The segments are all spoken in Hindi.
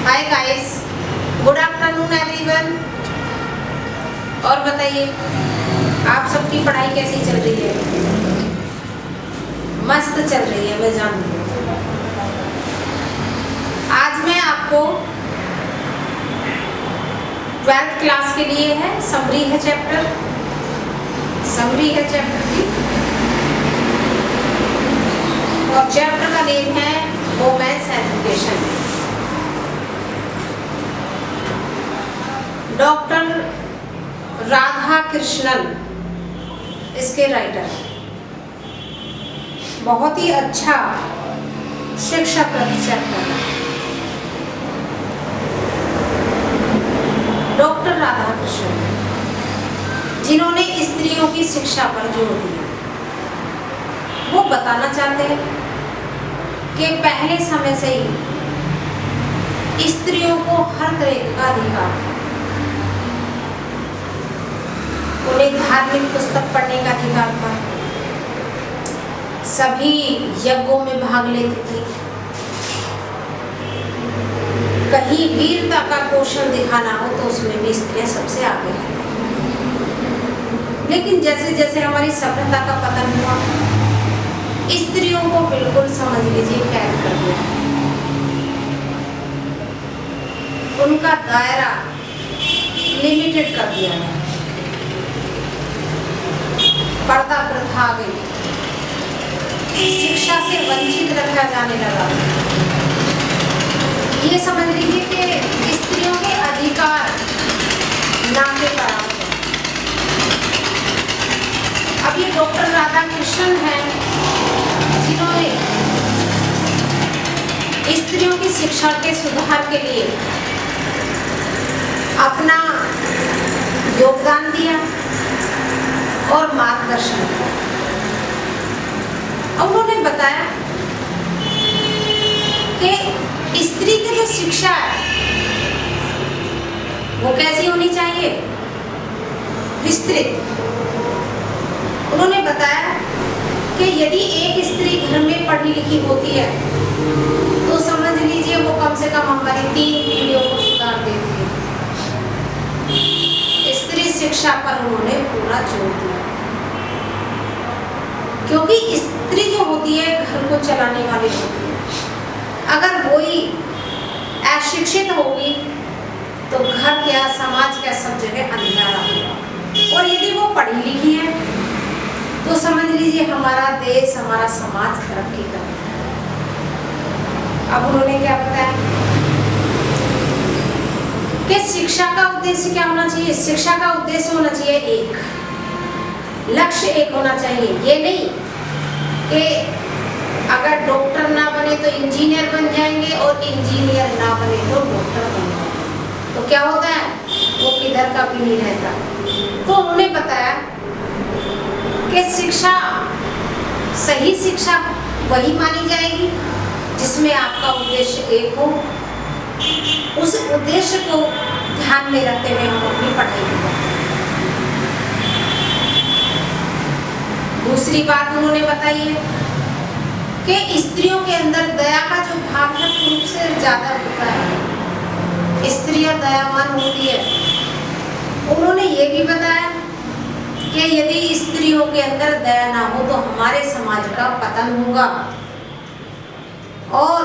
Hi guys, good afternoon everyone. और बताइए आप सबकी पढ़ाई कैसी चल रही है? मस्त चल रही है, मैं जानती हूँ। आज मैं आपको 12th क्लास के लिए है समरी है चैप्टर की, और चैप्टर का नेम है women's education. Doctor Radha Krishnan इसके राइटर, बहुत ही अच्छा शिक्षाप्रद चैप्टर है। डॉक्टर राधा कृष्णन जिन्होंने स्त्रियों की शिक्षा पर जोर दिया, वो बताना चाहते हैं कि पहले समय से ही स्त्रियों को हर तरह का अधिकार था। उन्हें धार्मिक पुस्तक पढ़ने का अधिकार था, सभी यज्ञों में भाग लेती थी, कहीं वीरता का कौशल दिखाना हो तो उसमें भी स्त्रियां सबसे आगे हैं। लेकिन जैसे जैसे हमारी सभ्यता का पतन हुआ, स्त्रियों को बिल्कुल समझ लीजिए कैद कर दिया। उनका दायरा लिमिटेड कर दिया गया, पर्दा प्रथा आ गई, शिक्षा से वंचित रखा जाने लगा। ये समझ लीजिए कि स्त्रियों के अधिकार ना के बराबर। अब ये डॉक्टर राधा कृष्णन हैं जिन्होंने स्त्रियों की शिक्षा के सुधार के लिए अपना योगदान दिया और मार्गदर्शन किया। उन्होंने बताया कि स्त्री की जो शिक्षा है वो कैसी होनी चाहिए, विस्तृत। उन्होंने बताया कि यदि एक स्त्री घर में पढ़ी लिखी होती है तो समझ लीजिए वो कम से कम हमारी 3 पीढ़ियों को सुधार देती है। स्त्री शिक्षा पर उन्होंने पूरा जोर दिया, क्योंकि स्त्री जो होती है घर को चलाने वाली होती है। अगर वही अशिक्षित होगी तो घर क्या, समाज क्या, सब जगह अंधेरा होगा। और यदि वो पढ़ी लिखी है तो समझ लीजिए हमारा देश, हमारा समाज तरक्की करेगा। अब उन्होंने क्या बताया कि शिक्षा का उद्देश्य क्या होना चाहिए? शिक्षा का उद्देश्य होना चाहिए एक, लक्ष्य एक होना चाहिए। ये नहीं कि अगर डॉक्टर ना बने तो इंजीनियर बन जाएंगे और इंजीनियर ना बने तो डॉक्टर बन जाएंगे, तो क्या होता है, वो किधर का भी नहीं रहता। तो उन्होंने बताया कि शिक्षा, सही शिक्षा वही मानी जाएगी जिसमें आपका उद्देश्य एक हो। उस उद्देश्य को ध्यान में रखते हुए हम अपनी पढ़ाई करें। दूसरी बात उन्होंने बताई है कि स्त्रियों के अंदर दया का जो भाव है पुरुष से ज्यादा होता है, स्त्रियां दयावान होती है। उन्होंने ये भी बताया कि यदि स्त्रियों के अंदर दया ना हो तो हमारे समाज का पतन होगा और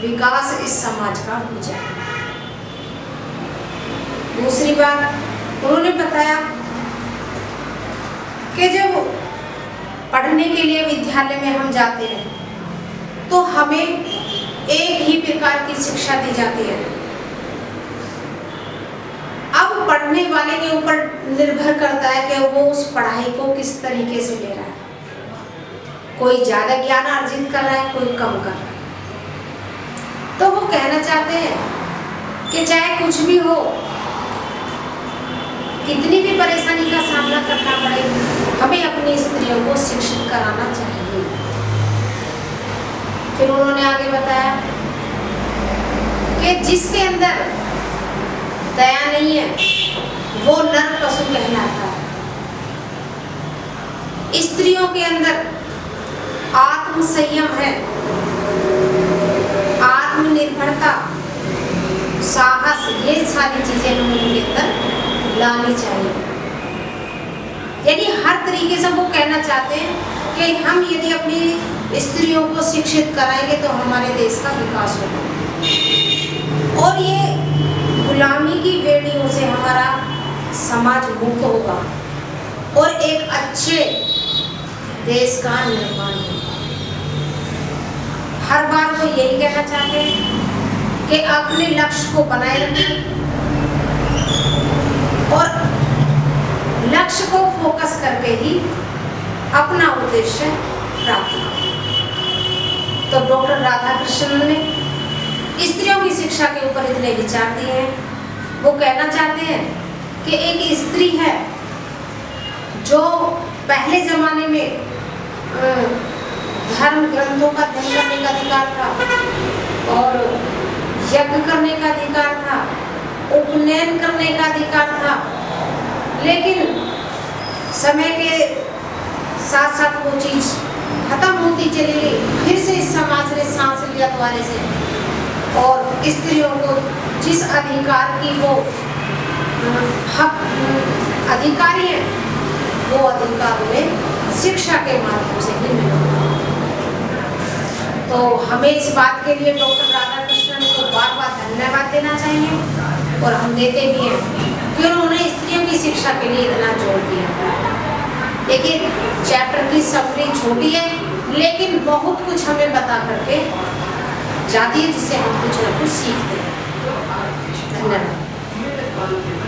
विकास इस समाज का हो जाएगा। दूसरी बात उन्होंने बताया कि जब पढ़ने के लिए विद्यालय में हम जाते हैं तो हमें एक ही प्रकार की शिक्षा दी जाती है। अब पढ़ने वाले के ऊपर निर्भर करता है कि वो उस पढ़ाई को किस तरीके से ले रहा है। कोई ज्यादा ज्ञान अर्जित कर रहा है, कोई कम कर रहा है। तो वो कहना चाहते हैं कि चाहे कुछ भी हो, कितनी भी परेशानी का सामना करना पड़े, हमें अपनी स्त्रियों को शिक्षित कराना चाहिए। फिर उन्होंने आगे बताया कि जिसके अंदर दया नहीं है वो नर पशु कहलाता है। स्त्रियों के अंदर आत्म संयम है, आत्मनिर्भरता साहस, ये सारी चीजें हमें उनके अंदर लानी चाहिए। यानी हर तरीके से वो कहना चाहते हैं कि हम यदि अपनी स्त्रियों को शिक्षित कराएंगे तो हमारे देश का विकास होगा और ये गुलामी की बेड़ियों से हमारा समाज मुक्त होगा और एक अच्छे देश का निर्माण होगा। हर बार वो यही कहना चाहते हैं कि अपने लक्ष्य को बनाए रखें और लक्ष्य को फोकस करके ही अपना उद्देश्य प्राप्त करें। तो डॉक्टर राधाकृष्णन ने स्त्रियों की शिक्षा के ऊपर इतने विचार दिए हैं। वो कहना चाहते हैं कि एक स्त्री है जो पहले जमाने में धर्म ग्रंथों का अध्ययन करने का अधिकार था और यज्ञ करने का अधिकार था, उपनयन करने का अधिकार था, लेकिन समय के साथ साथ वो चीज खत्म होती चली गई। फिर से इस समाज ने सांस लिया दोबारा से और स्त्रियों को जिस अधिकार की वो हक अधिकारी है वो अधिकार उन्हें शिक्षा के माध्यम से ही मिला। तो हमें इस बात के लिए डॉक्टर राधाकृष्णन को बार बार धन्यवाद देना चाहिए और हम देते भी हैं कि उन्होंने स्त्रियों की शिक्षा के लिए इतना जोर दिया। देखिए चैप्टर की समरी छोटी है लेकिन बहुत कुछ हमें बता करके जाती है जिससे हम कुछ ना कुछ सीखते हैं। धन्यवाद।